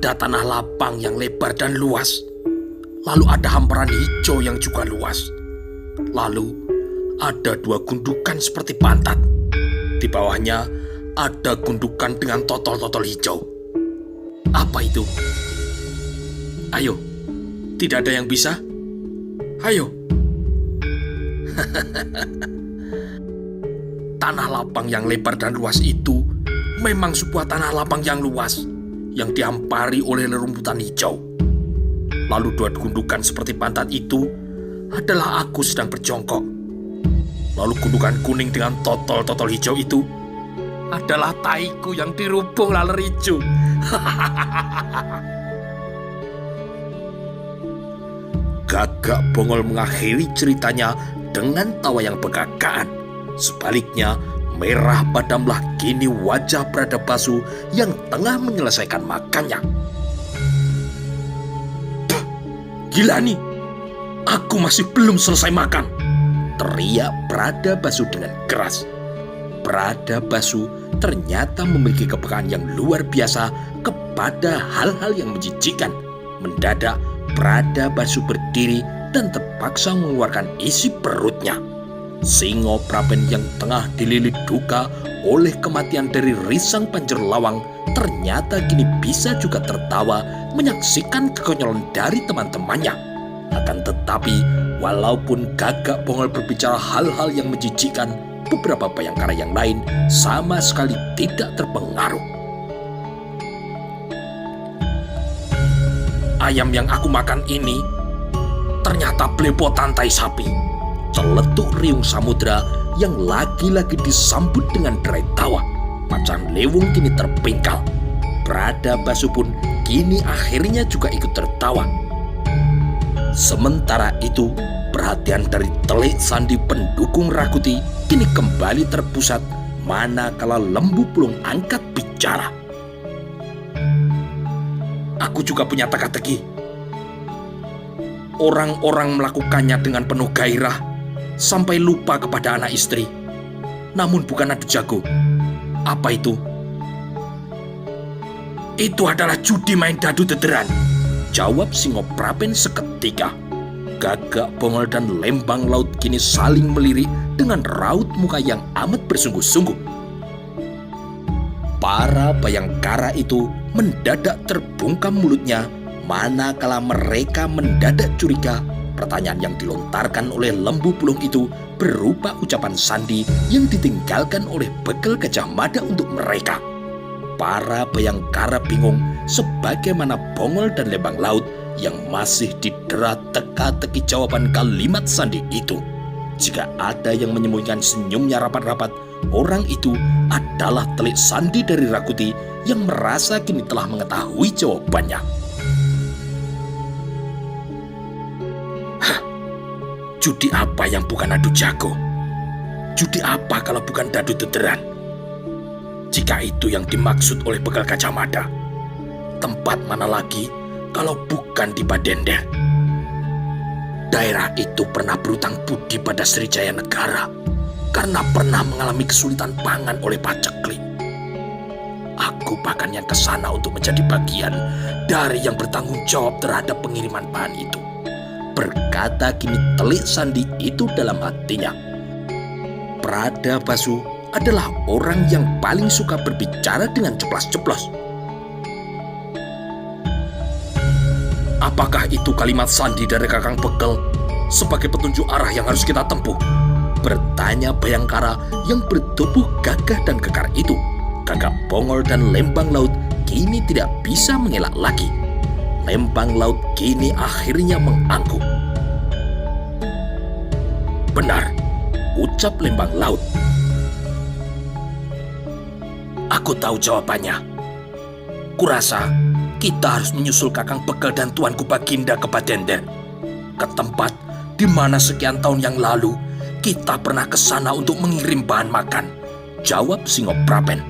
Ada tanah lapang yang lebar dan luas. Lalu ada hamparan hijau yang juga luas. Lalu ada dua gundukan seperti pantat. Di bawahnya ada gundukan dengan totol-totol hijau. Apa itu? Ayo, tidak ada yang bisa? Ayo. Tanah lapang yang lebar dan luas itu memang sebuah tanah lapang yang luas yang dihampari oleh rerumputan hijau. Lalu dua gundukan seperti pantat itu adalah aku sedang berjongkok. Lalu gundukan kuning dengan totol-totol hijau itu adalah taiku yang dirubung laler hijau. Gagak Bongol mengakhiri ceritanya dengan tawa yang begagakan. Sebaliknya, merah padamlah kini wajah Bradabasa yang tengah menyelesaikan makannya. Gila nih, aku masih belum selesai makan, teriak Bradabasa dengan keras. Bradabasa ternyata memiliki kepekaan yang luar biasa kepada hal-hal yang menjijikkan. Mendadak Bradabasa berdiri dan terpaksa mengeluarkan isi perutnya. Singo Praben yang tengah dililit duka oleh kematian dari Risang Panjerlawang ternyata kini bisa juga tertawa menyaksikan kekonyolan dari teman-temannya. Akan tetapi, walaupun Gagak Bongol berbicara hal-hal yang menjijikkan, beberapa Bayangkara yang lain sama sekali tidak terpengaruh. Ayam yang aku makan ini ternyata belepotan tai sapi, celetuk Riung Samudra yang lagi-lagi disambut dengan derai tawa. Macan Lewung kini terpingkal. Bradabasa pun kini akhirnya juga ikut tertawa. Sementara itu, perhatian dari telik sandi pendukung Rakuti kini kembali terpusat manakala Lembu Pulung angkat bicara. Aku juga punya teka-teki. Orang-orang melakukannya dengan penuh gairah sampai lupa kepada anak istri. Namun bukan adu jago. Apa itu? Itu adalah judi main dadu dederan, jawab Singo Praben seketika. Gagak Bongol dan Lembang Laut kini saling melirik dengan raut muka yang amat bersungguh-sungguh. Para Bayangkara itu mendadak terbungkam mulutnya manakala mereka mendadak curiga pertanyaan yang dilontarkan oleh Lembu Pulung itu berupa ucapan sandi yang ditinggalkan oleh bekal Gajah Mada untuk mereka. Para Bayangkara bingung sebagaimana Bongol dan Lembang Laut yang masih didera teka-teki jawaban kalimat sandi itu. Jika ada yang menyembunyikan senyumnya rapat-rapat, orang itu adalah telik sandi dari Rakuti yang merasa kini telah mengetahui jawabannya. Judi apa yang bukan adu jago? Judi apa kalau bukan dadu dederan? Jika itu yang dimaksud oleh bekal Gajah Mada, tempat mana lagi kalau bukan di Badender? Daerah itu pernah berutang budi pada Srijaya Negara karena pernah mengalami kesulitan pangan oleh paceklik. Aku bahkan yang kesana untuk menjadi bagian dari yang bertanggung jawab terhadap pengiriman bahan itu, berkata kini telik sandi itu dalam hatinya. Bradabasa adalah orang yang paling suka berbicara dengan ceplas-ceplos. Apakah itu kalimat sandi dari Kakang Bekel sebagai petunjuk arah yang harus kita tempuh? Bertanya Bayangkara yang bertubuh gagah dan kekar itu. Gagak Bongol dan Lembang Laut kini tidak bisa mengelak lagi. Lembang Laut kini akhirnya mengangguk. Benar, ucap Lembang Laut. Aku tahu jawabannya. Kurasa kita harus menyusul Kakang Bekel dan Tuanku Baginda ke Badender, ke tempat di mana sekian tahun yang lalu kita pernah ke sana untuk mengirim bahan makan, jawab Singo Praben.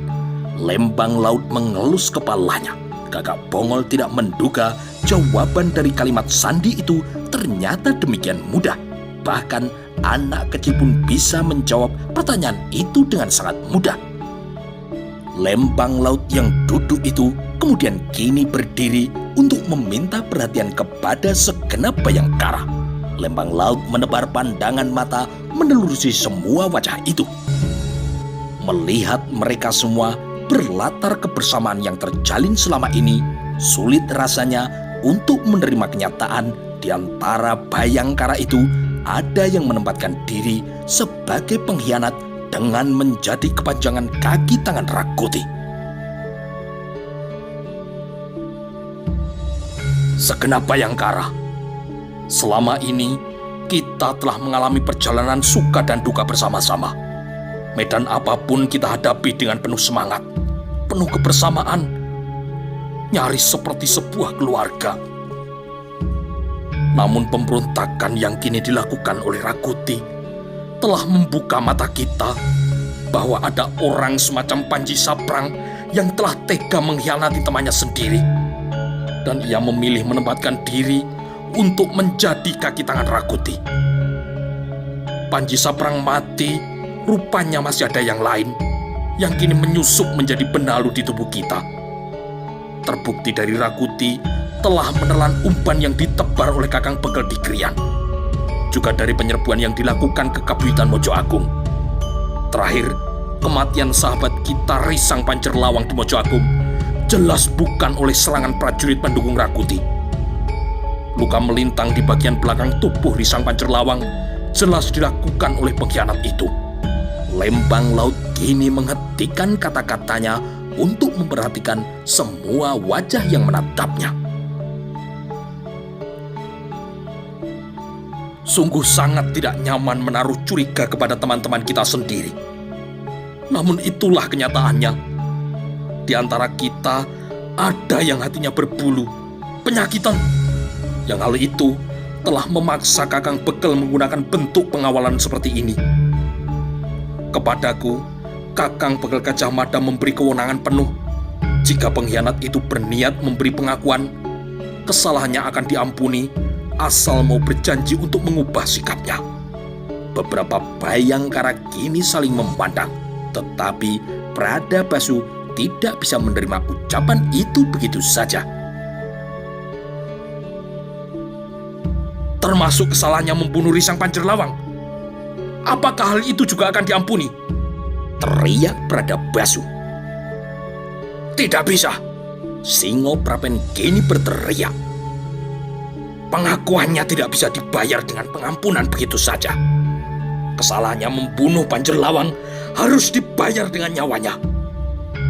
Lembang Laut mengelus kepalanya. Gagak Bongol tidak menduga jawaban dari kalimat sandi itu ternyata demikian mudah. Bahkan anak kecil pun bisa menjawab pertanyaan itu dengan sangat mudah. Lembang Laut yang duduk itu kemudian kini berdiri untuk meminta perhatian kepada segenap Bayangkara. Lembang Laut menebar pandangan mata menelusuri semua wajah itu. Melihat mereka semua berlatar kebersamaan yang terjalin selama ini, sulit rasanya untuk menerima kenyataan di antara Bayangkara itu ada yang menempatkan diri sebagai pengkhianat dengan menjadi kepanjangan kaki tangan Rakuti. Segenap Bayangkara, selama ini kita telah mengalami perjalanan suka dan duka bersama-sama. Medan apapun kita hadapi dengan penuh semangat, penuh kebersamaan, nyaris seperti sebuah keluarga. Namun pemberontakan yang kini dilakukan oleh Rakuti telah membuka mata kita bahwa ada orang semacam Panji Saprang yang telah tega mengkhianati temannya sendiri. Dan ia memilih menempatkan diri untuk menjadi kaki tangan Rakuti. Panji Saprang mati, rupanya masih ada yang lain yang kini menyusup menjadi benalu di tubuh kita. Terbukti dari Rakuti telah menelan umpan yang ditebar oleh Kakang Begel di Krian, juga dari penyerbuan yang dilakukan ke Kabuyutan Mojo Agung. Terakhir, kematian sahabat kita Risang Pancerlawang di Mojo Agung jelas bukan oleh serangan prajurit pendukung Rakuti. Luka melintang di bagian belakang tubuh Risang Pancerlawang jelas dilakukan oleh pengkhianat itu. Lembang Laut kini menghentikan kata-katanya untuk memperhatikan semua wajah yang menatapnya. Sungguh sangat tidak nyaman menaruh curiga kepada teman-teman kita sendiri. Namun itulah kenyataannya. Di antara kita ada yang hatinya berbulu, penyakitan. Yang hal itu telah memaksa Kakang Begel menggunakan bentuk pengawalan seperti ini. Kepadaku, Kakang Begel Gajah Mada memberi kewenangan penuh. Jika pengkhianat itu berniat memberi pengakuan, kesalahannya akan diampuni asal mau berjanji untuk mengubah sikapnya. Beberapa Bayangkara kini saling memandang, tetapi Pradabasu tidak bisa menerima ucapan itu begitu saja. Termasuk kesalahannya membunuh Risang Pancerlawang. Apakah hal itu juga akan diampuni? Teriak Pradabasu. Tidak bisa. Singoprapen kini berteriak. Pengakuannya tidak bisa dibayar dengan pengampunan begitu saja. Kesalahannya membunuh Pancerlawang harus dibayar dengan nyawanya.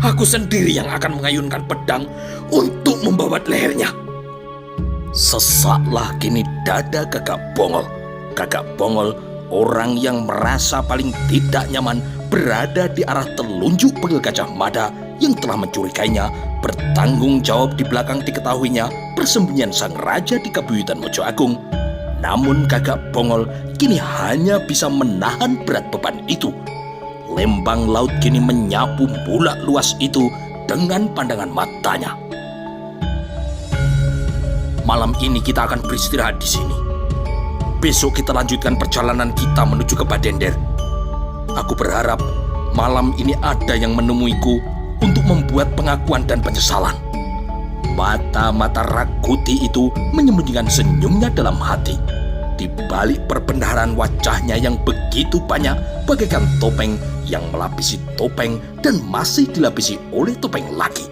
Aku sendiri yang akan mengayunkan pedang untuk membabat lehernya. Sesaklah kini dada Gagak Bongol. Gagak Bongol, orang yang merasa paling tidak nyaman berada di arah telunjuk Begel Gajah Mada yang telah mencurigainya, bertanggung jawab di belakang diketahuinya persembunyian sang raja di Kabuyutan Mojo Agung. Namun Gagak Bongol kini hanya bisa menahan berat beban itu. Lembang Laut kini menyapu bulak luas itu dengan pandangan matanya. Malam ini kita akan beristirahat di sini. Besok kita lanjutkan perjalanan kita menuju ke Badender. Aku berharap malam ini ada yang menemuiku untuk membuat pengakuan dan penyesalan. Mata-mata Rakuti itu menyembunyikan senyumnya dalam hati. Di balik perbendaharaan wajahnya yang begitu banyak bagaikan topeng yang melapisi topeng dan masih dilapisi oleh topeng lagi.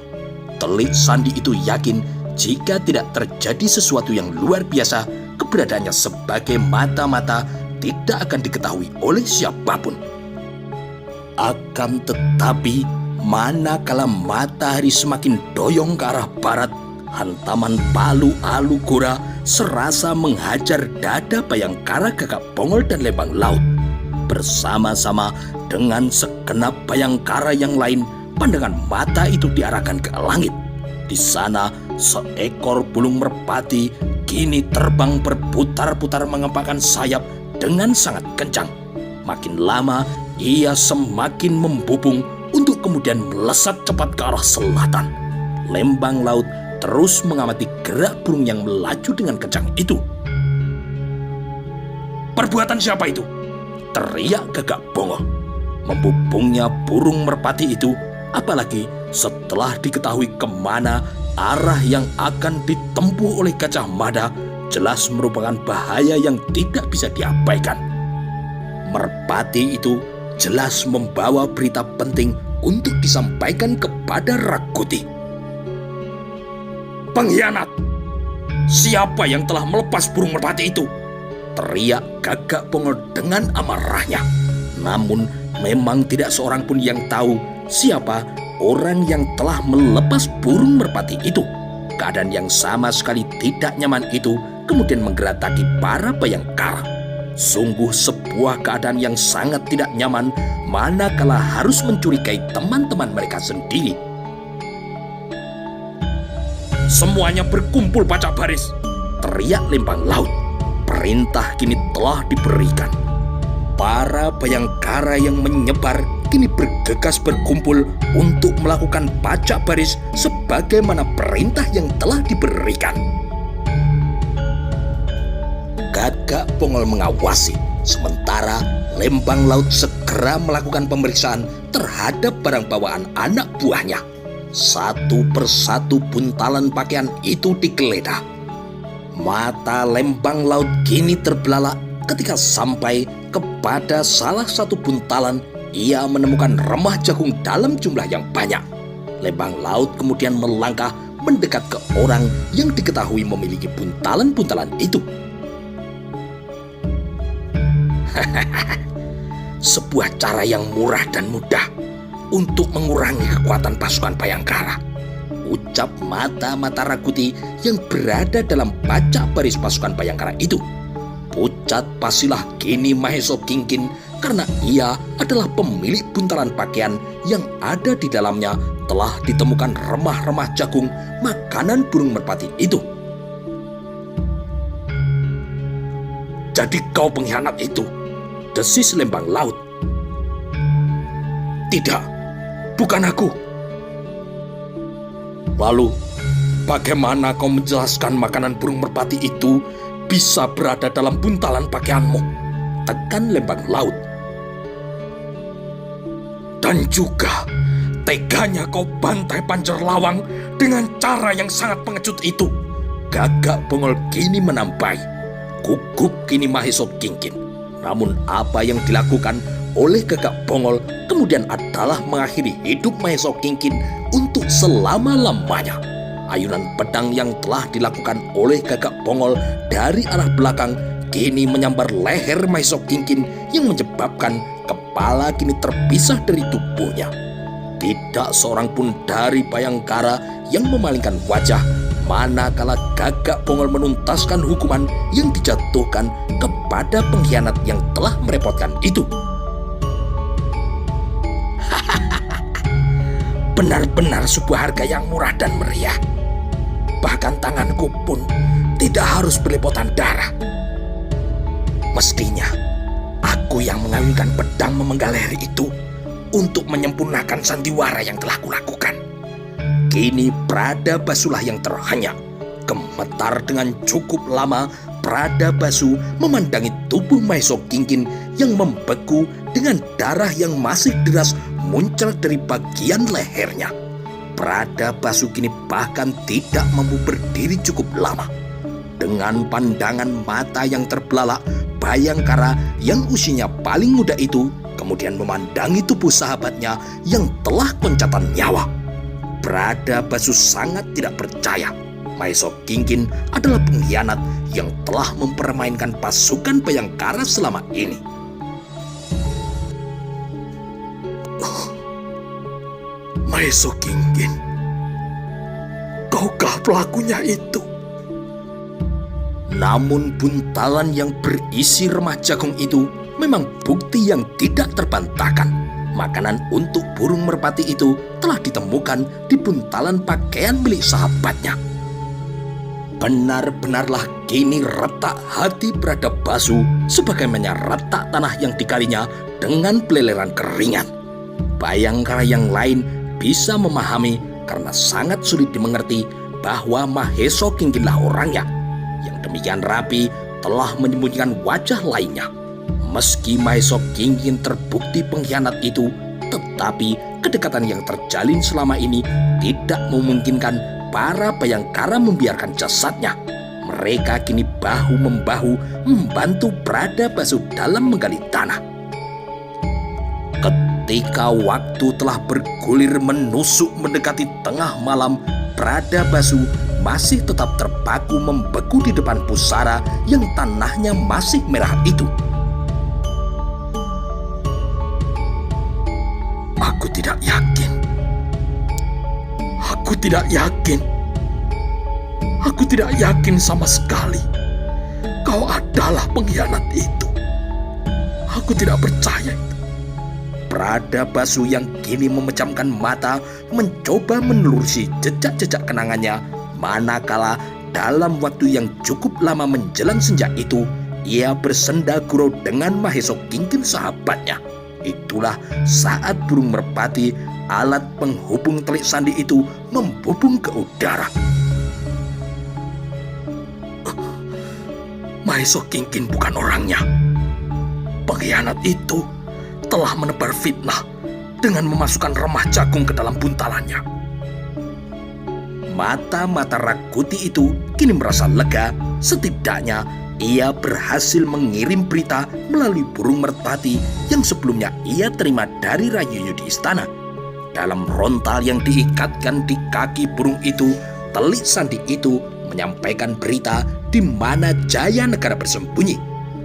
Telik Sandi itu yakin jika tidak terjadi sesuatu yang luar biasa, keberadaannya sebagai mata-mata tidak akan diketahui oleh siapapun. Akan tetapi, manakala matahari semakin doyong ke arah barat, hantaman Palu Alu Gora serasa menghajar dada Bayangkara Gagak Bongol dan Lembang Laut. Bersama-sama dengan segenap Bayangkara yang lain, pandangan mata itu diarahkan ke langit. Di sana, seekor burung merpati kini terbang berputar-putar mengepakkan sayap dengan sangat kencang. Makin lama, ia semakin membubung untuk kemudian melesat cepat ke arah selatan. Lembang Laut terus mengamati gerak burung yang melaju dengan kencang itu. Perbuatan siapa itu? Teriak Gagak Bongol. Membubungnya burung merpati itu Apalagi setelah diketahui kemana arah yang akan ditempuh oleh Gajah Mada, jelas merupakan bahaya yang tidak bisa diabaikan. Merpati itu jelas membawa berita penting untuk disampaikan kepada Rakuti. "Pengkhianat! Siapa yang telah melepas burung merpati itu?" teriak Gagak Pongol dengan amarahnya. Namun memang tidak seorang pun yang tahu siapa orang yang telah melepas burung merpati itu. Keadaan yang sama sekali tidak nyaman itu kemudian menggerataki para Bayangkara. Sungguh sebuah keadaan yang sangat tidak nyaman manakala harus mencurigai teman-teman mereka sendiri. "Semuanya berkumpul pacak baris!" teriak Lembang Laut. Perintah kini telah diberikan. Para Bayangkara yang menyebar kini bergegas berkumpul untuk melakukan pacak baris sebagaimana perintah yang telah diberikan. Gagak Pongol mengawasi, sementara Lembang Laut segera melakukan pemeriksaan terhadap barang bawaan anak buahnya. Satu persatu buntalan pakaian itu digeledah. Mata Lembang Laut kini terbelalak ketika sampai kepada salah satu buntalan. Ia menemukan remah jagung dalam jumlah yang banyak. Lembang Laut kemudian melangkah mendekat ke orang yang diketahui memiliki buntalan-buntalan itu. Sebuah cara yang murah dan mudah untuk mengurangi kekuatan pasukan Bayangkara, ucap mata-mata Rakuti yang berada dalam pacak baris pasukan Bayangkara itu. Pucat Pasilah kini Maheso Kingkin karena ia adalah pemilik buntalan pakaian yang ada di dalamnya telah ditemukan remah-remah jagung makanan burung merpati itu. "Jadi kau pengkhianat itu?" desis Lembang Laut. "Tidak, bukan aku." "Lalu, bagaimana kau menjelaskan makanan burung merpati itu bisa berada dalam buntalan pakaianmu?" tekan Lembang Laut. "Dan juga, teganya kau bantai Pancer Lawang dengan cara yang sangat pengecut itu," Gagak Pongol kini menambahi. Gugup kini Maheso Kingkin. Namun apa yang dilakukan oleh Gagak Pongol kemudian adalah mengakhiri hidup Maheso Kingkin untuk selama-lamanya. Ayunan pedang yang telah dilakukan oleh Gagak Pongol dari arah belakang kini menyambar leher Maheso Kingkin yang menyebabkan kepala kini terpisah dari tubuhnya. Tidak seorang pun dari Bayangkara yang memalingkan wajah manakala Gagak Pongol menuntaskan hukuman yang dijatuhkan kepada pengkhianat yang telah merepotkan itu. Benar-benar sebuah harga yang murah dan meriah. Bahkan tanganku pun tidak harus berlepotan darah. Mestinya aku yang mengawinkan pedang memenggal leher itu untuk menyempurnakan sandiwara yang telah kulakukan. Kini Bradabasulah yang terhenyak. Gemetar dengan cukup lama, Bradabasu memandangi tubuh Maheso Kingkin yang membeku dengan darah yang masih deras muncul dari bagian lehernya. Bradabasu kini bahkan tidak mampu berdiri cukup lama. Dengan pandangan mata yang terbelalak, Bayangkara yang usianya paling muda itu kemudian memandangi tubuh sahabatnya yang telah koncatan nyawa. Bradabasu sangat tidak percaya Maheso Kingkin adalah pengkhianat yang telah mempermainkan pasukan Bayangkara selama ini. Maheso Kingkin, kaukah pelakunya itu? Namun buntalan yang berisi remah jagung itu memang bukti yang tidak terbantahkan. Makanan untuk burung merpati itu telah ditemukan di buntalan pakaian milik sahabatnya. Benar-benarlah kini retak hati Bradabasu sebagaimana retak tanah yang digalinya dengan beleleran keringat. Bayangkara yang lain bisa memahami karena sangat sulit dimengerti bahwa Maheso Kingkinlah orangnya yang demikian rapi telah menyembunyikan wajah lainnya. Meski Maheso Kingkin terbukti pengkhianat itu, Tetapi kedekatan yang terjalin selama ini tidak memungkinkan para Bayangkara membiarkan jasadnya. Mereka kini bahu-membahu membantu Bradabasu dalam menggali tanah. Ketika waktu telah bergulir menusuk mendekati tengah malam, Bradabasu masih tetap terpaku membeku di depan pusara yang tanahnya masih merah itu. Aku tidak yakin. Aku tidak yakin. Aku tidak yakin sama sekali. Kau adalah pengkhianat itu. Aku tidak percaya itu. Bradabasu yang kini memejamkan mata mencoba menelusuri jejak-jejak kenangannya, manakala dalam waktu yang cukup lama menjelang senja itu ia bersenda gurau dengan Maheso Kingkin sahabatnya. Itulah saat burung merpati, alat penghubung telik sandi itu, membubung ke udara. Maheso Kingkin bukan orangnya. Pengkhianat itu telah menebar fitnah dengan memasukkan remah jagung ke dalam buntalannya. Mata-mata Rakuti itu kini merasa lega. Setidaknya ia berhasil mengirim berita melalui burung merpati yang sebelumnya ia terima dari Rayuyu di istana. Dalam rontal yang diikatkan di kaki burung itu, telik sandi itu menyampaikan berita di mana Jaya Negara bersembunyi.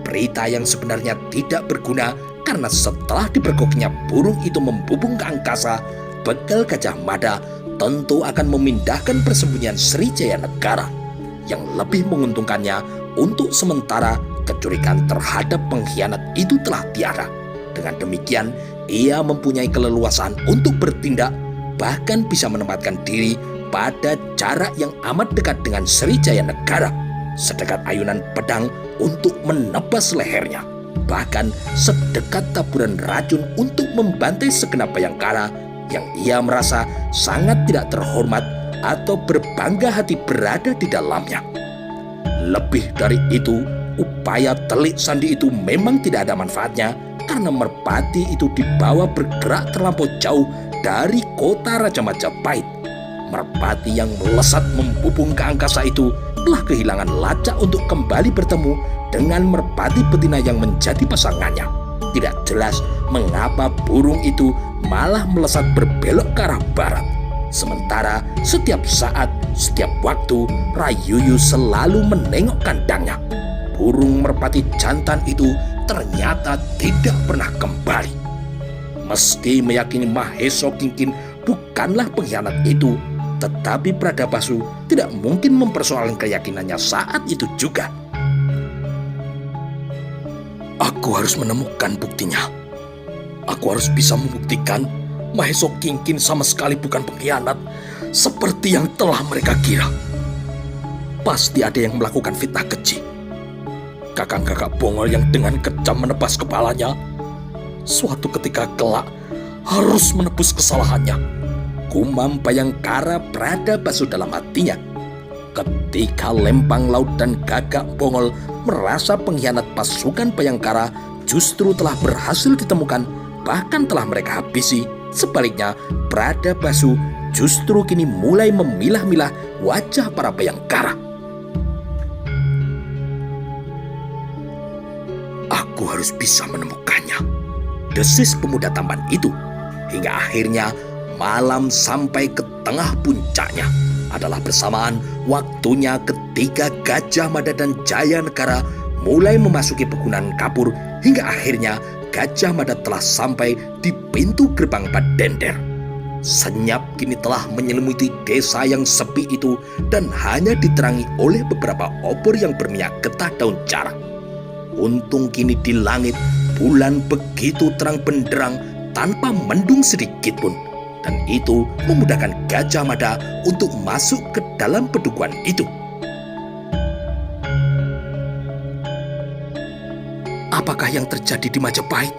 Berita yang sebenarnya tidak berguna karena setelah dipergoknya burung itu membubung ke angkasa, begal Gajah Mada tentu akan memindahkan persembunyian Srijaya Negara. Yang lebih menguntungkannya, untuk sementara kecurigaan terhadap pengkhianat itu telah tiada. Dengan demikian, ia mempunyai keleluasaan untuk bertindak, bahkan bisa menempatkan diri pada jarak yang amat dekat dengan Srijaya Negara, sedekat ayunan pedang untuk menebas lehernya, bahkan sedekat taburan racun untuk membantai segenap Bayangkara yang ia merasa sangat tidak terhormat atau berbangga hati berada di dalamnya. Lebih dari itu, upaya telik sandi itu memang tidak ada manfaatnya karena merpati itu dibawa bergerak terlampau jauh dari kota Raja Majapahit. Merpati yang melesat membubung ke angkasa itu telah kehilangan lacak untuk kembali bertemu dengan merpati betina yang menjadi pasangannya. Tidak jelas mengapa burung itu malah melesat berbelok ke arah barat. Sementara setiap saat, setiap waktu, Rayuyu selalu menengok kandangnya. Burung merpati jantan itu ternyata tidak pernah kembali. Meski meyakini Maheso Kingkin bukanlah pengkhianat itu, tetapi Bradabasu tidak mungkin mempersoalkan keyakinannya saat itu juga. Aku harus menemukan buktinya. Aku harus bisa membuktikan Maheso Kingkin sama sekali bukan pengkhianat seperti yang telah mereka kira. Pasti ada yang melakukan fitnah keji. Kakang-kakak Bongol yang dengan kejam menebas kepalanya, suatu ketika kelak harus menebus kesalahannya. Gumam Bayangkara Bradabasu dalam hatinya. Ketika Lempang Laut dan Gagak Bongol merasa pengkhianat pasukan Bayangkara justru telah berhasil ditemukan, bahkan telah mereka habisi, sebaliknya Bradabasu justru kini mulai memilah-milah wajah para Bayangkara. Aku harus bisa menemukannya, desis pemuda tampan itu. Hingga akhirnya malam sampai ke tengah puncaknya adalah bersamaan waktunya ketika Gajah Mada dan Jaya Negara mulai memasuki pegunungan kapur, hingga akhirnya Gajah Mada telah sampai di pintu gerbang Padender. Senyap kini telah menyelimuti desa yang sepi itu dan hanya diterangi oleh beberapa obor yang berminyak getah daun jarak. Untung kini di langit bulan begitu terang benderang tanpa mendung sedikit pun, dan itu memudahkan Gajah Mada untuk masuk ke dalam pedukuhan itu. Apakah yang terjadi di Majapahit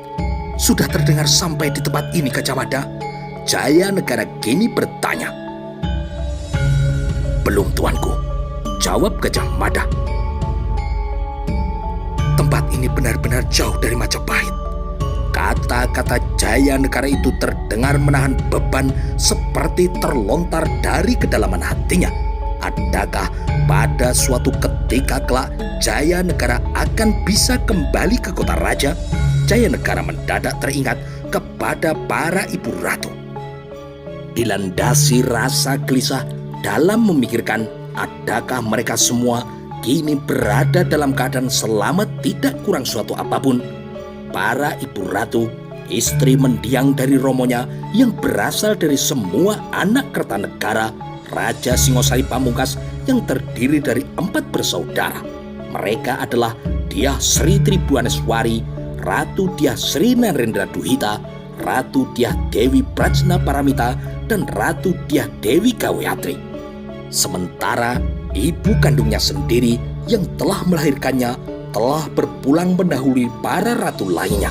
sudah terdengar sampai di tempat ini, Gajah Mada? Jaya Negara kini bertanya. Belum, tuanku, jawab Gajah Mada. Tempat ini benar-benar jauh dari Majapahit. Kata-kata Jaya Negara itu terdengar menahan beban seperti terlontar dari kedalaman hatinya. Adakah pada suatu ketika kelak Jaya Negara akan bisa kembali ke kota raja? Jaya Negara mendadak teringat kepada para ibu ratu. Dilandasi rasa gelisah dalam memikirkan adakah mereka semua kini berada dalam keadaan selamat tidak kurang suatu apapun, para ibu ratu, istri mendiang dari romonya yang berasal dari semua anak Kertanegara, Raja Singosari Pamungkas yang terdiri dari 4 bersaudara. Mereka adalah Dyah Sri Tribuaneswari, Ratu Dyah Sri Narendra Duhita, Ratu Dyah Dewi Prajna Paramita, dan Ratu Dyah Dewi Gayatri. Sementara ibu kandungnya sendiri yang telah melahirkannya telah berpulang mendahului para ratu lainnya.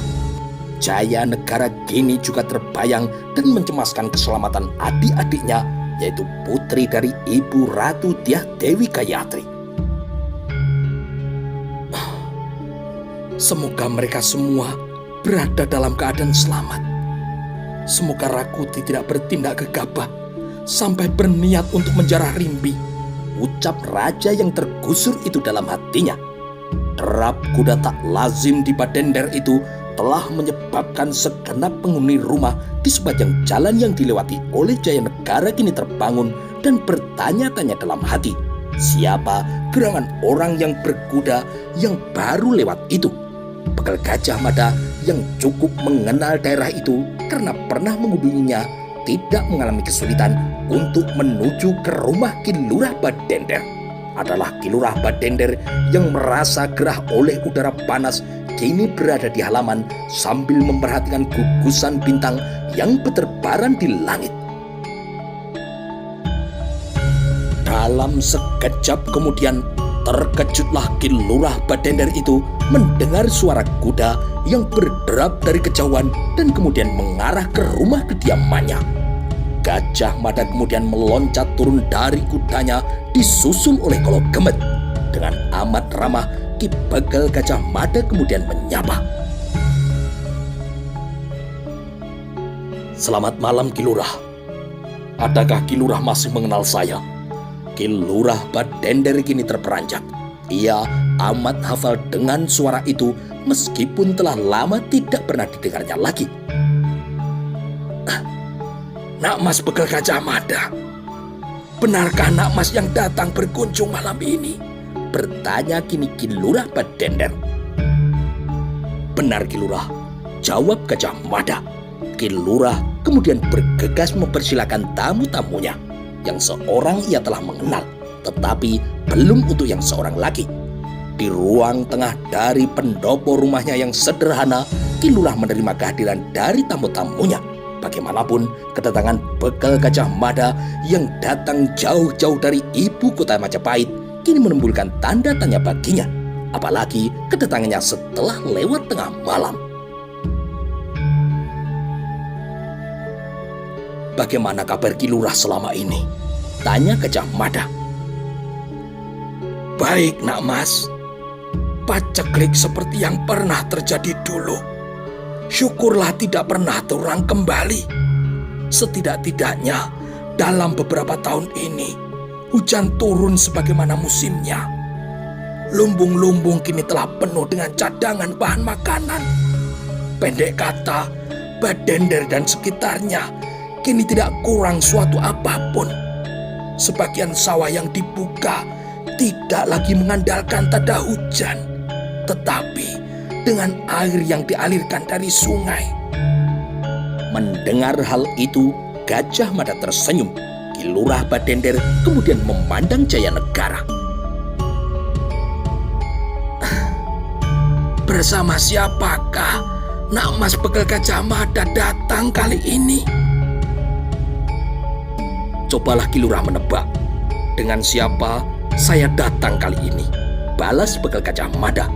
Jaya Negara kini juga terbayang dan mencemaskan keselamatan adik-adiknya, yaitu putri dari ibu Ratu Dyah Dewi Gayatri. Semoga mereka semua berada dalam keadaan selamat. Semoga Rakuti tidak bertindak gegabah sampai berniat untuk menjarah Rimbi, ucap raja yang tergusur itu dalam hatinya. Derap kuda tak lazim di Badender itu telah menyebabkan segenap penghuni rumah di sepanjang jalan yang dilewati oleh Jaya Negara kini terbangun dan bertanya-tanya dalam hati, siapa gerangan orang yang berkuda yang baru lewat itu? Bekal Gajah Mada yang cukup mengenal daerah itu karena pernah mengunjunginya tidak mengalami kesulitan untuk menuju ke rumah Ki Lurah Badender. Adalah Ki Lurah Badender yang merasa gerah oleh udara panas kini berada di halaman sambil memperhatikan gugusan bintang yang berterbaran di langit. Dalam sekejap kemudian terkejutlah Ki Lurah Badender itu mendengar suara kuda yang berderap dari kejauhan dan kemudian mengarah ke rumah kediamannya. Gajah Mada kemudian meloncat turun dari kudanya disusul oleh Kolo Gemet. Dengan amat ramah, Ki Begal Gajah Mada kemudian menyapa. Selamat malam Ki Lurah. Adakah Ki Lurah masih mengenal saya? Ki Lurah Badender kini terperanjat. Ia amat hafal dengan suara itu meskipun telah lama tidak pernah didengarnya lagi. Nak Mas Begal Gajah Mada, benarkah Nak Mas yang datang berkunjung malam ini? Bertanya kini Ki Lurah Badender. Benar Ki Lurah, jawab Gajah Mada. Ki Lurah kemudian bergegas mempersilakan tamu-tamunya, yang seorang ia telah mengenal, tetapi belum untuk yang seorang lagi. Di ruang tengah dari pendopo rumahnya yang sederhana, Ki Lurah menerima kehadiran dari tamu-tamunya. Bagaimanapun, kedatangan Begal Gajah Mada yang datang jauh-jauh dari ibu kota Majapahit kini menimbulkan tanda tanya baginya. Apalagi kedatangannya setelah lewat tengah malam. Bagaimana kabar Ki Lurah selama ini? Tanya Gajah Mada. Baik Nak Mas, paceklik seperti yang pernah terjadi dulu. Syukurlah tidak pernah terulang kembali. Setidak-tidaknya dalam beberapa tahun ini hujan turun sebagaimana musimnya. Lumbung-lumbung kini telah penuh dengan cadangan bahan makanan. Pendek kata, Badender dan sekitarnya kini tidak kurang suatu apapun. Sebagian sawah yang dibuka tidak lagi mengandalkan tanda hujan, tetapi dengan air yang dialirkan dari sungai. Mendengar hal itu, Gajah Mada tersenyum. Ki Lurah Badender kemudian memandang Jaya Negara. Bersama siapakah Nak Mas Begal Gajah Mada datang kali ini? Cobalah Ki Lurah menebak. Dengan siapa saya datang kali ini? Balas Begal Gajah Mada.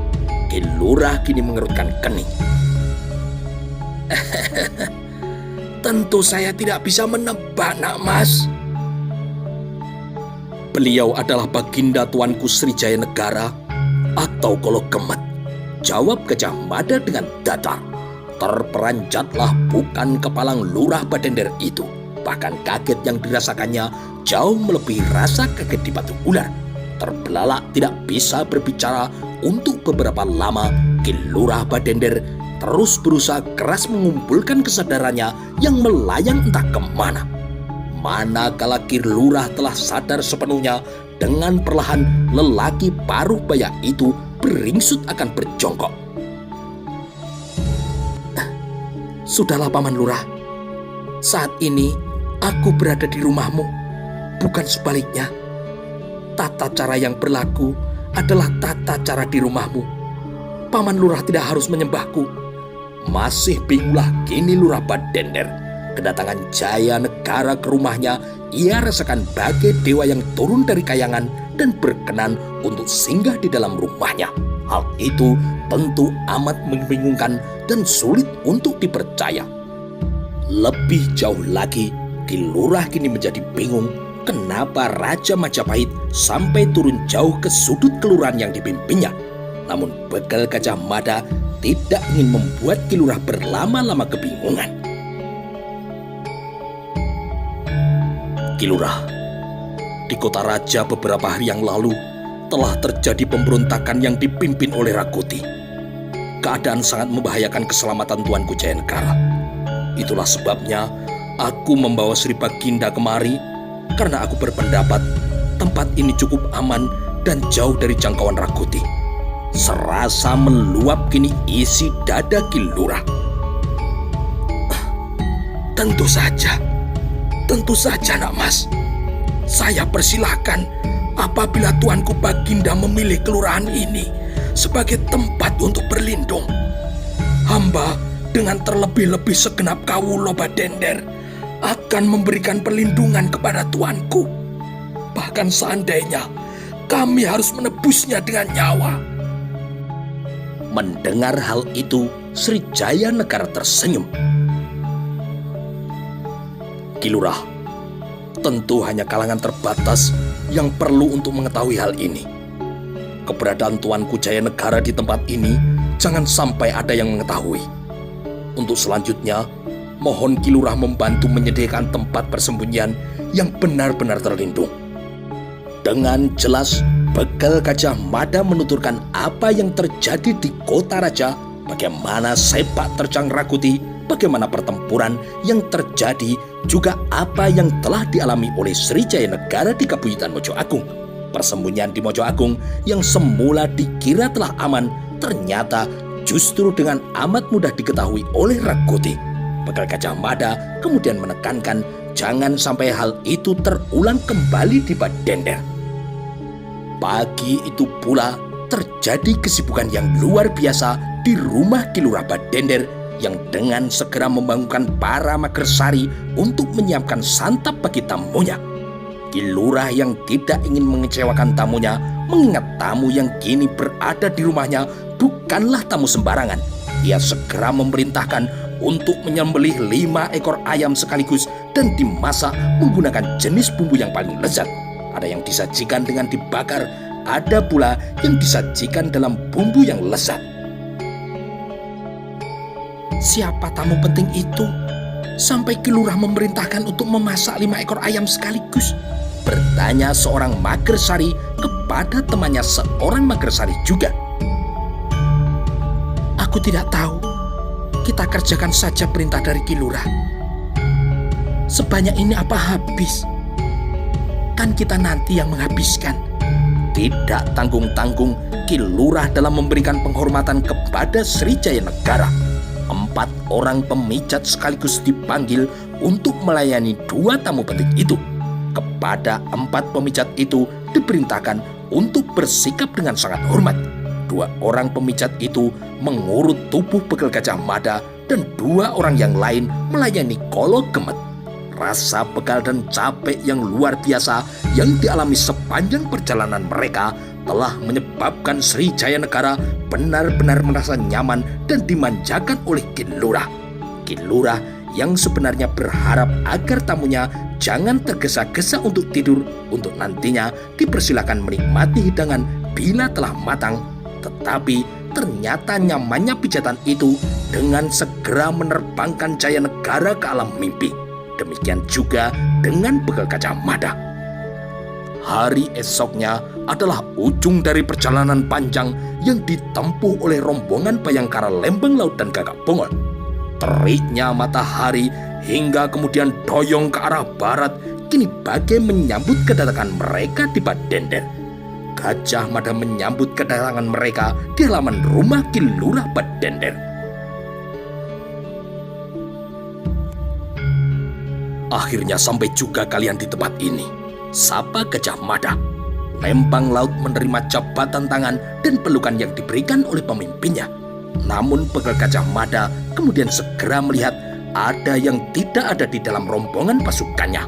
Ki Lurah kini mengerutkan kening. Tentu saya tidak bisa menebak Nak Mas. Beliau adalah Baginda Tuanku Sri Jaya Negara atau Kolo Gemet, jawab Gajah Mada dengan datar. Terperanjatlah bukan kepalang Lurah Badender itu. Bahkan kaget yang dirasakannya jauh melebihi rasa kaget di batu ular. Terbelalak tidak bisa berbicara untuk beberapa lama, Ki Lurah Badender terus berusaha keras mengumpulkan kesadarannya yang melayang entah kemana. Manakala Ki Lurah telah sadar sepenuhnya, dengan perlahan lelaki paruh baya itu beringsut akan berjongkok. Sudahlah Paman Lurah, saat ini aku berada di rumahmu, bukan sebaliknya. Tata cara yang berlaku adalah tata cara di rumahmu. Paman Lurah tidak harus menyembahku. Masih bingunglah kini Lurah Badender. Kedatangan Jaya Negara ke rumahnya, ia rasakan bagai dewa yang turun dari kayangan dan berkenan untuk singgah di dalam rumahnya. Hal itu tentu amat membingungkan dan sulit untuk dipercaya. Lebih jauh lagi, Ki Lurah kini menjadi bingung kenapa Raja Majapahit sampai turun jauh ke sudut kelurahan yang dipimpinnya. Namun Begal Gajah Mada tidak ingin membuat Ki Lurah berlama-lama kebingungan. Ki Lurah, di kota Raja beberapa hari yang lalu telah terjadi pemberontakan yang dipimpin oleh Rakuti. Keadaan sangat membahayakan keselamatan Tuanku Jayanegara. Itulah sebabnya aku membawa Sri Baginda kemari, karena aku berpendapat tempat ini cukup aman dan jauh dari jangkauan Rakuti. Serasa meluap kini isi dada Ki Lurah. Tentu saja nak mas. Saya persilahkan apabila Tuanku Baginda memilih kelurahan ini sebagai tempat untuk berlindung. Hamba dengan terlebih-lebih segenap kawula Badender akan memberikan perlindungan kepada Tuanku. Bahkan seandainya kami harus menebusnya dengan nyawa. Mendengar hal itu, Sri Jaya Negara tersenyum. Ki Lurah, tentu hanya kalangan terbatas yang perlu untuk mengetahui hal ini. Keberadaan Tuanku Jayanegara di tempat ini jangan sampai ada yang mengetahui. Untuk selanjutnya, mohon Ki Lurah membantu menyediakan tempat persembunyian yang benar-benar terlindung. Dengan jelas, Begal Gajah Mada menuturkan apa yang terjadi di kota Raja, bagaimana sepak terjang Rakuti, bagaimana pertempuran yang terjadi, juga apa yang telah dialami oleh Sri Jayanegara di Kabuyutan Mojo Agung. Persembunyian di Mojo Agung yang semula dikira telah aman, ternyata justru dengan amat mudah diketahui oleh Rakuti. Begal Gajah Mada kemudian menekankan jangan sampai hal itu terulang kembali di Badender. Pagi itu pula terjadi kesibukan yang luar biasa di rumah Ki Lurah Badender yang dengan segera membangunkan para magersari untuk menyiapkan santap bagi tamunya. Ki Lurah yang tidak ingin mengecewakan tamunya, mengingat tamu yang kini berada di rumahnya bukanlah tamu sembarangan. Ia segera memerintahkan untuk menyembelih 5 ekor ayam sekaligus dan dimasak menggunakan jenis bumbu yang paling lezat. Ada yang disajikan dengan dibakar, ada pula yang disajikan dalam bumbu yang lezat. Siapa tamu penting itu sampai Ki Lurah memerintahkan untuk memasak 5 ekor ayam sekaligus? Bertanya seorang magersari kepada temannya seorang magersari juga. Aku tidak tahu. Kita kerjakan saja perintah dari Ki Lurah. Sebanyak ini apa habis? Kan kita nanti yang menghabiskan. Tidak tanggung-tanggung Ki Lurah dalam memberikan penghormatan kepada Sri Jayanegara. 4 orang pemijat sekaligus dipanggil untuk melayani 2 tamu penting itu. Kepada 4 pemijat itu diperintahkan untuk bersikap dengan sangat hormat. 2 orang pemijat itu mengurut tubuh Begal Gajah Mada dan 2 orang yang lain melayani Kolo Gemet. Rasa bekal dan capek yang luar biasa yang dialami sepanjang perjalanan mereka telah menyebabkan Sri Jayanegara benar-benar merasa nyaman dan dimanjakan oleh Ki Lurah. Ki Lurah yang sebenarnya berharap agar tamunya jangan tergesa-gesa untuk tidur, untuk nantinya dipersilakan menikmati hidangan bila telah matang. Tetapi ternyata nyamannya pijatan itu dengan segera menerbangkan Jaya Negara ke alam mimpi. Demikian juga dengan bekal Gajah Mada. Hari esoknya adalah ujung dari perjalanan panjang yang ditempuh oleh rombongan Bayangkara, Lembang Laut, dan Gagak Bongol. Teriknya matahari hingga kemudian doyong ke arah barat kini bagai menyambut kedatangan mereka di Badender. Gajah Mada menyambut kedatangan mereka di halaman rumah Ki Lurah Badender. Akhirnya sampai juga kalian di tempat ini, sapa Gajah Mada. Lembang Laut menerima jabatan tangan dan pelukan yang diberikan oleh pemimpinnya. Namun bekal Gajah Mada kemudian segera melihat ada yang tidak ada di dalam rombongan pasukannya.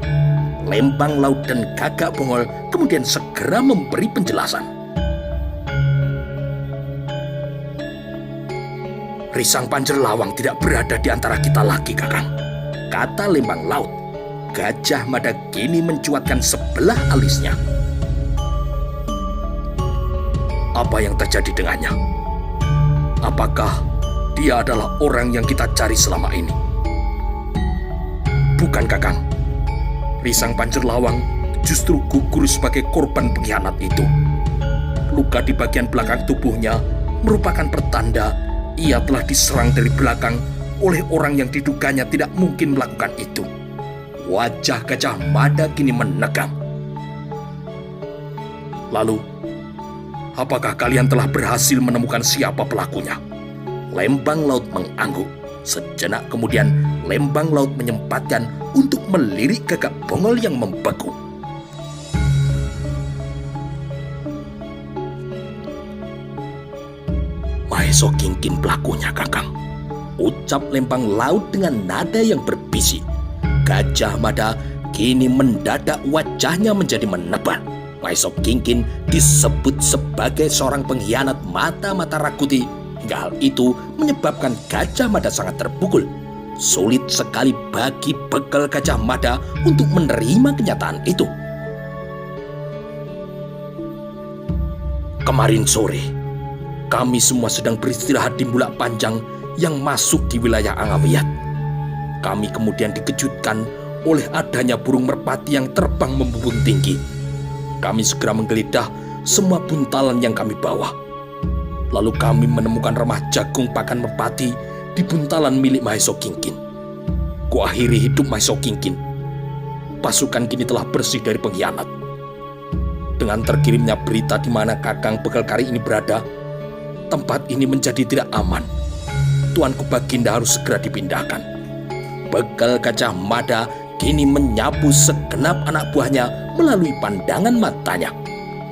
Lembang Laut dan Gagak Bongol kemudian segera memberi penjelasan. Risang Pancerlawang tidak berada di antara kita lagi, Kakang, kata Lembang Laut. Gajah Mada kini mencuatkan sebelah alisnya. Apa yang terjadi dengannya? Apakah dia adalah orang yang kita cari selama ini? Bukan, Kakang. Risang Pancerlawang justru gugur sebagai korban pengkhianat itu. Luka di bagian belakang tubuhnya merupakan pertanda ia telah diserang dari belakang oleh orang yang diduganya tidak mungkin melakukan itu. Wajah Gajah Mada kini menegang. Lalu, apakah kalian telah berhasil menemukan siapa pelakunya? Lembang Laut mengangguk. Sejenak kemudian Lembang Laut menyempatkan untuk melirik Gagak Bongol yang membeku. Maeso Kingkin pelakunya, Kakang, ucap Lembang Laut dengan nada yang berbisik. Gajah Mada kini mendadak wajahnya menjadi menebal. Maeso Kingkin disebut sebagai seorang pengkhianat mata-mata Rakuti. Hingga hal itu menyebabkan Gajah Mada sangat terpukul. Sulit sekali bagi bekal Gajah Mada untuk menerima kenyataan itu. Kemarin sore, kami semua sedang beristirahat di Bulak Panjang yang masuk di wilayah Angawiyat. Kami kemudian dikejutkan oleh adanya burung merpati yang terbang membumbung tinggi. Kami segera menggeledah semua buntalan yang kami bawa. Lalu kami menemukan remah jagung pakan merpati di buntalan milik Maeso Kingkin. Kuakhiri hidup Maeso Kingkin. Pasukan kini telah bersih dari pengkhianat. Dengan terkirimnya berita di mana Kakang Bekal Kari ini berada, tempat ini menjadi tidak aman. Tuanku Baginda harus segera dipindahkan. Bekal Gajah Mada kini menyapu segenap anak buahnya melalui pandangan matanya.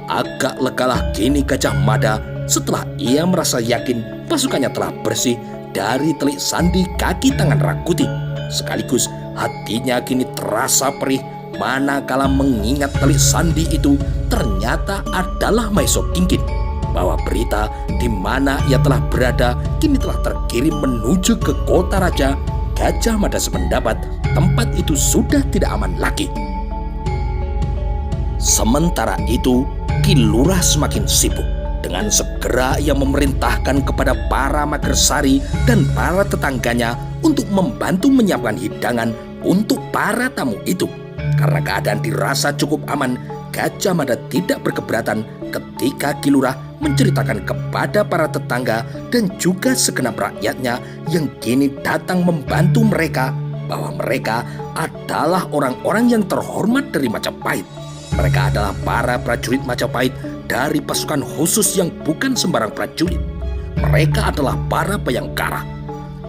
Agak legalah kini Gajah Mada setelah ia merasa yakin pasukannya telah bersih dari telik sandi kaki tangan Rakuti. Sekaligus hatinya kini terasa perih manakala mengingat telik sandi itu ternyata adalah Maeso Kingkin. Bahwa berita di mana ia telah berada kini telah terkirim menuju ke kota raja. Gajah Mada sependapat tempat itu sudah tidak aman lagi. Sementara itu, Ki Lurah semakin sibuk. Dengan segera ia memerintahkan kepada para magersari dan para tetangganya untuk membantu menyiapkan hidangan untuk para tamu itu. Karena keadaan dirasa cukup aman, Gajah Mada tidak berkeberatan ketika Ki Lurah menceritakan kepada para tetangga dan juga segenap rakyatnya yang kini datang membantu mereka bahwa mereka adalah orang-orang yang terhormat dari Majapahit. Mereka adalah para prajurit Majapahit dari pasukan khusus yang bukan sembarang prajurit. Mereka adalah para Bayangkara.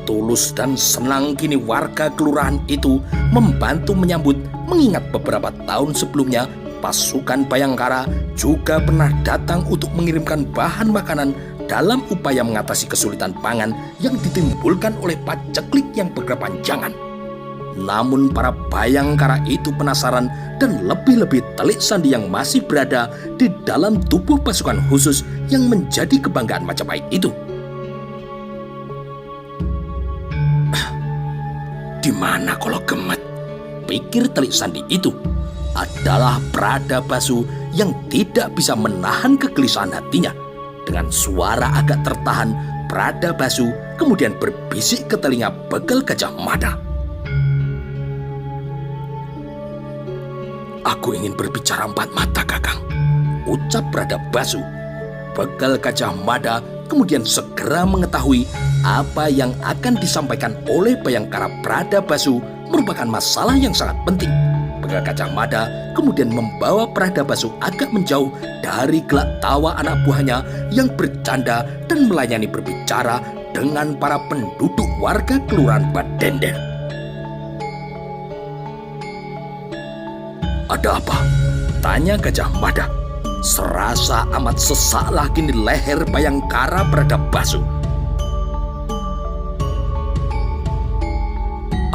Tulus dan senang kini warga kelurahan itu membantu menyambut, mengingat beberapa tahun sebelumnya pasukan Bayangkara juga pernah datang untuk mengirimkan bahan makanan dalam upaya mengatasi kesulitan pangan yang ditimbulkan oleh paceklik yang berkepanjangan. Namun para Bayangkara itu penasaran dan lebih-lebih telik sandi yang masih berada di dalam tubuh pasukan khusus yang menjadi kebanggaan Majapahit itu. Di mana kalau gemet? Pikir telik sandi itu. Adalah Pradabasu yang tidak bisa menahan kegelisahan hatinya. Dengan suara agak tertahan, Pradabasu kemudian berbisik ke telinga Bekel Gajah Mada. "Aku ingin berbicara empat mata, Kakang," ucap Pradabasu. Bekel Gajah Mada kemudian segera mengetahui apa yang akan disampaikan oleh Bayangkara Pradabasu merupakan masalah yang sangat penting. Bekel Gajah Mada kemudian membawa Pradabasu agak menjauh dari gelak tawa anak buahnya yang bercanda dan melayani berbicara dengan para penduduk warga Kelurahan Badender. "Ada apa?" tanya Gajah Mada. Serasa amat sesaklah kini leher Bayangkara Pradabasu.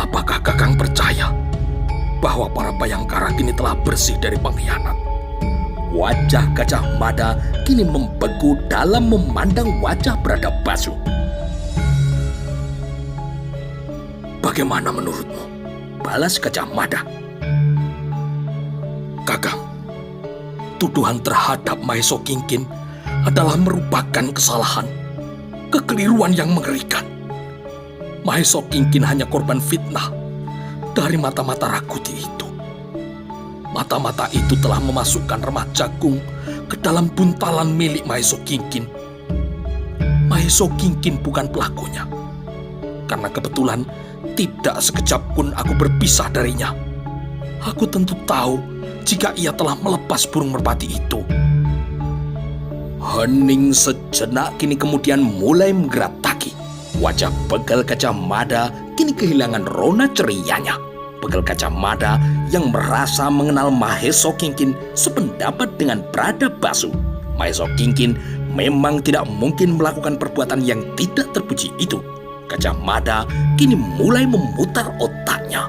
"Apakah Kakang percaya bahwa para Bayangkara kini telah bersih dari pengkhianat?" Wajah Gajah Mada kini membeku dalam memandang wajah Pradabasu. "Bagaimana menurutmu?" balas Gajah Mada. "Kakang, tuduhan terhadap Maeso Kingkin adalah merupakan kesalahan, kekeliruan yang mengerikan. Maeso Kingkin hanya korban fitnah dari mata-mata Rakuti itu. Mata-mata itu telah memasukkan remah jagung ke dalam buntalan milik Maeso Kingkin. Maeso Kingkin bukan pelakunya, karena kebetulan tidak sekejap pun aku berpisah darinya. Aku tentu tahu jika ia telah melepas burung merpati itu." Hening sejenak kini kemudian mulai menggerataki. Wajah Bekel Gajah Mada kini kehilangan rona cerianya. Bekel Gajah Mada yang merasa mengenal Maeso Kingkin sependapat dengan Pradabasu. Maeso Kingkin memang tidak mungkin melakukan perbuatan yang tidak terpuji itu. Gajah Mada kini mulai memutar otaknya.